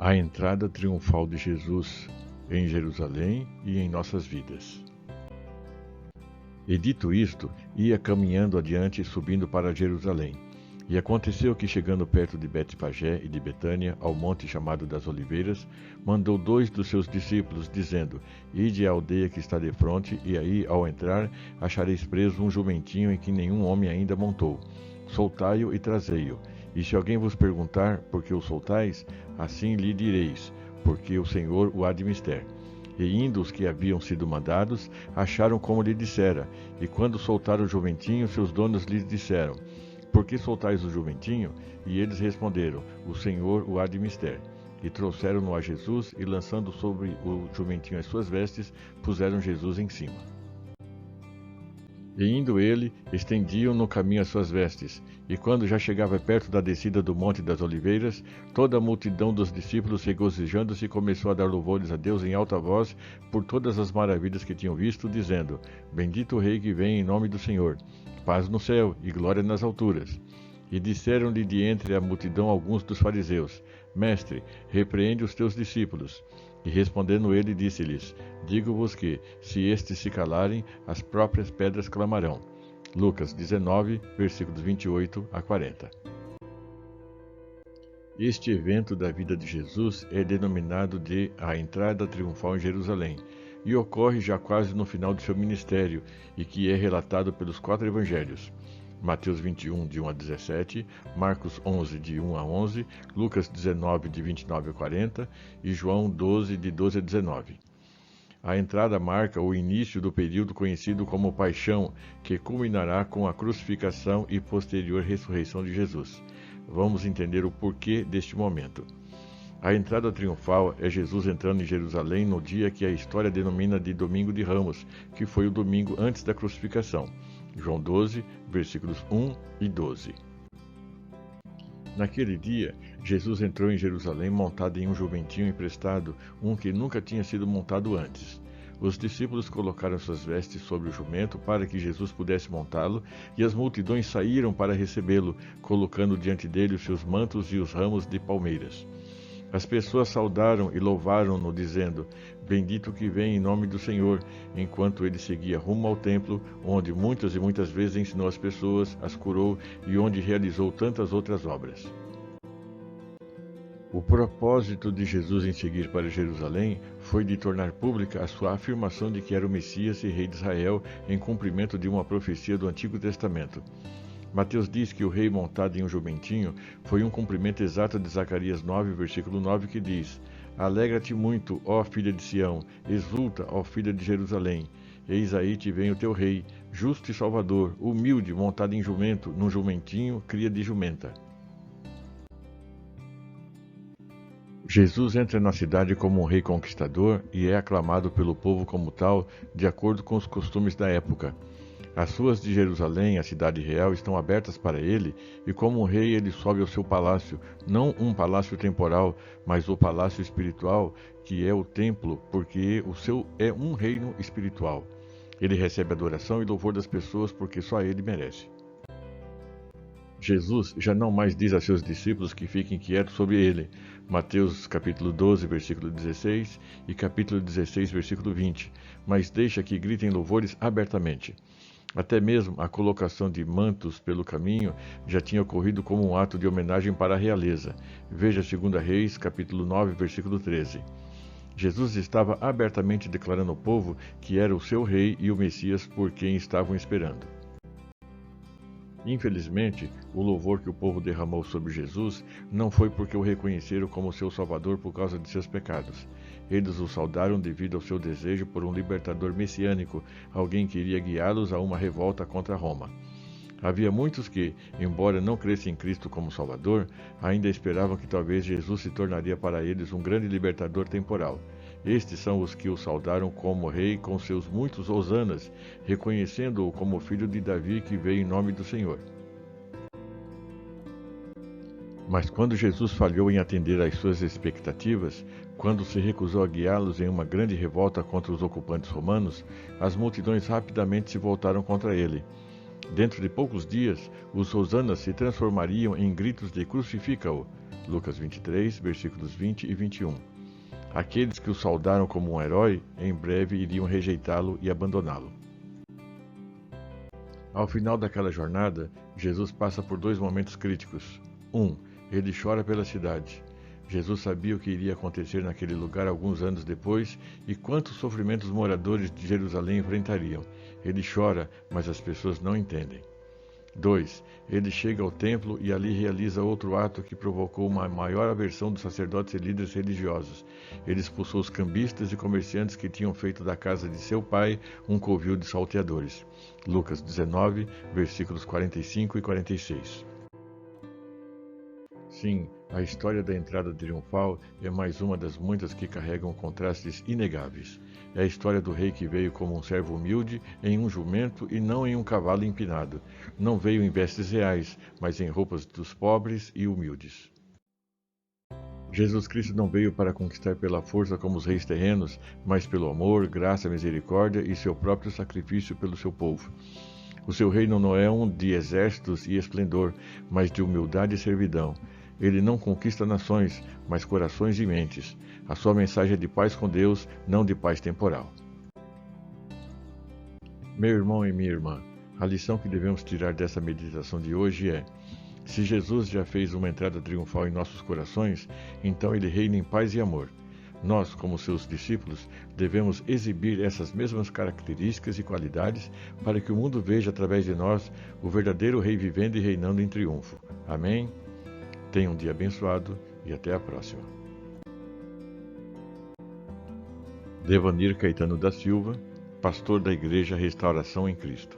A entrada triunfal de Jesus em Jerusalém e em nossas vidas. E dito isto, ia caminhando adiante, subindo para Jerusalém. E aconteceu que, chegando perto de Betfagé e de Betânia, ao monte chamado das Oliveiras, mandou 2 dos seus discípulos, dizendo: Ide à aldeia que está defronte, e aí, ao entrar, achareis preso um jumentinho em que nenhum homem ainda montou. Soltai-o e trazei-o. E se alguém vos perguntar por que o soltais, assim lhe direis, porque o Senhor o há de mister. E indo os que haviam sido mandados, acharam como lhe dissera, e quando soltaram o jumentinho, seus donos lhes disseram: Por que soltais o jumentinho? E eles responderam: O Senhor o há de mister. E trouxeram-no a Jesus, e lançando sobre o jumentinho as suas vestes, puseram Jesus em cima. E indo ele, estendiam no caminho as suas vestes. E quando já chegava perto da descida do Monte das Oliveiras, toda a multidão dos discípulos, regozijando-se, começou a dar louvores a Deus em alta voz por todas as maravilhas que tinham visto, dizendo: Bendito o Rei que vem em nome do Senhor. Paz no céu e glória nas alturas. E disseram-lhe de entre a multidão alguns dos fariseus: Mestre, repreende os teus discípulos. E respondendo ele, disse-lhes: Digo-vos que, se estes se calarem, as próprias pedras clamarão. Lucas 19, versículos 28 a 40. Este evento da vida de Jesus é denominado de a entrada triunfal em Jerusalém, e ocorre já quase no final de seu ministério, e que é relatado pelos 4 evangelhos. Mateus 21, de 1 a 17, Marcos 11, de 1 a 11, Lucas 19, de 29 a 40 e João 12, de 12 a 19. A entrada marca o início do período conhecido como Paixão, que culminará com a crucificação e posterior ressurreição de Jesus. Vamos entender o porquê deste momento. A entrada triunfal é Jesus entrando em Jerusalém no dia que a história denomina de Domingo de Ramos, que foi o domingo antes da crucificação. João 12, versículos 1 e 12. Naquele dia, Jesus entrou em Jerusalém montado em um jumentinho emprestado, um que nunca tinha sido montado antes. Os discípulos colocaram suas vestes sobre o jumento para que Jesus pudesse montá-lo, e as multidões saíram para recebê-lo, colocando diante dele os seus mantos e os ramos de palmeiras. As pessoas saudaram e louvaram-no, dizendo: Bendito que vem em nome do Senhor, enquanto ele seguia rumo ao templo, onde muitas e muitas vezes ensinou as pessoas, as curou e onde realizou tantas outras obras. O propósito de Jesus em seguir para Jerusalém foi de tornar pública a sua afirmação de que era o Messias e Rei de Israel, em cumprimento de uma profecia do Antigo Testamento. Mateus diz que o rei montado em um jumentinho foi um cumprimento exato de Zacarias 9, versículo 9, que diz: Alegra-te muito, ó filha de Sião, exulta, ó filha de Jerusalém. Eis aí te vem o teu rei, justo e salvador, humilde, montado em jumento, num jumentinho, cria de jumenta. Jesus entra na cidade como um rei conquistador e é aclamado pelo povo como tal, de acordo com os costumes da época. As ruas de Jerusalém, a cidade real, estão abertas para ele, e como um rei ele sobe ao seu palácio, não um palácio temporal, mas o palácio espiritual, que é o templo, porque o seu é um reino espiritual. Ele recebe adoração e louvor das pessoas, porque só ele merece. Jesus já não mais diz a seus discípulos que fiquem quietos sobre ele. Mateus capítulo 12, versículo 16 e capítulo 16, versículo 20, mas deixa que gritem louvores abertamente. Até mesmo a colocação de mantos pelo caminho já tinha ocorrido como um ato de homenagem para a realeza. Veja 2 Reis, capítulo 9, versículo 13. Jesus estava abertamente declarando ao povo que era o seu rei e o Messias por quem estavam esperando. Infelizmente, o louvor que o povo derramou sobre Jesus não foi porque o reconheceram como seu Salvador por causa de seus pecados. Eles o saudaram devido ao seu desejo por um libertador messiânico, alguém que iria guiá-los a uma revolta contra Roma. Havia muitos que, embora não crescem em Cristo como Salvador, ainda esperavam que talvez Jesus se tornaria para eles um grande libertador temporal. Estes são os que o saudaram como rei com seus muitos hosanas, reconhecendo-o como filho de Davi que veio em nome do Senhor. Mas quando Jesus falhou em atender às suas expectativas, quando se recusou a guiá-los em uma grande revolta contra os ocupantes romanos, as multidões rapidamente se voltaram contra ele. Dentro de poucos dias, os hosanas se transformariam em gritos de crucifica-o. Lucas 23, versículos 20 e 21. Aqueles que o saudaram como um herói, em breve iriam rejeitá-lo e abandoná-lo. Ao final daquela jornada, Jesus passa por dois momentos críticos. 1. Ele chora pela cidade. Jesus sabia o que iria acontecer naquele lugar alguns anos depois e quantos sofrimentos os moradores de Jerusalém enfrentariam. Ele chora, mas as pessoas não entendem. 2. Ele chega ao templo e ali realiza outro ato que provocou uma maior aversão dos sacerdotes e líderes religiosos. Ele expulsou os cambistas e comerciantes que tinham feito da casa de seu pai um covil de salteadores. Lucas 19, versículos 45 e 46. Sim, a história da entrada triunfal é mais uma das muitas que carregam contrastes inegáveis. É a história do rei que veio como um servo humilde em um jumento e não em um cavalo empinado. Não veio em vestes reais, mas em roupas dos pobres e humildes. Jesus Cristo não veio para conquistar pela força como os reis terrenos, mas pelo amor, graça, misericórdia e seu próprio sacrifício pelo seu povo. O seu reino não é um de exércitos e esplendor, mas de humildade e servidão. Ele não conquista nações, mas corações e mentes. A sua mensagem é de paz com Deus, não de paz temporal. Meu irmão e minha irmã, a lição que devemos tirar dessa meditação de hoje é: se Jesus já fez uma entrada triunfal em nossos corações, então ele reina em paz e amor. Nós, como seus discípulos, devemos exibir essas mesmas características e qualidades para que o mundo veja através de nós o verdadeiro Rei vivendo e reinando em triunfo. Amém? Tenha um dia abençoado e até a próxima. Devanir Caetano da Silva, pastor da Igreja Restauração em Cristo.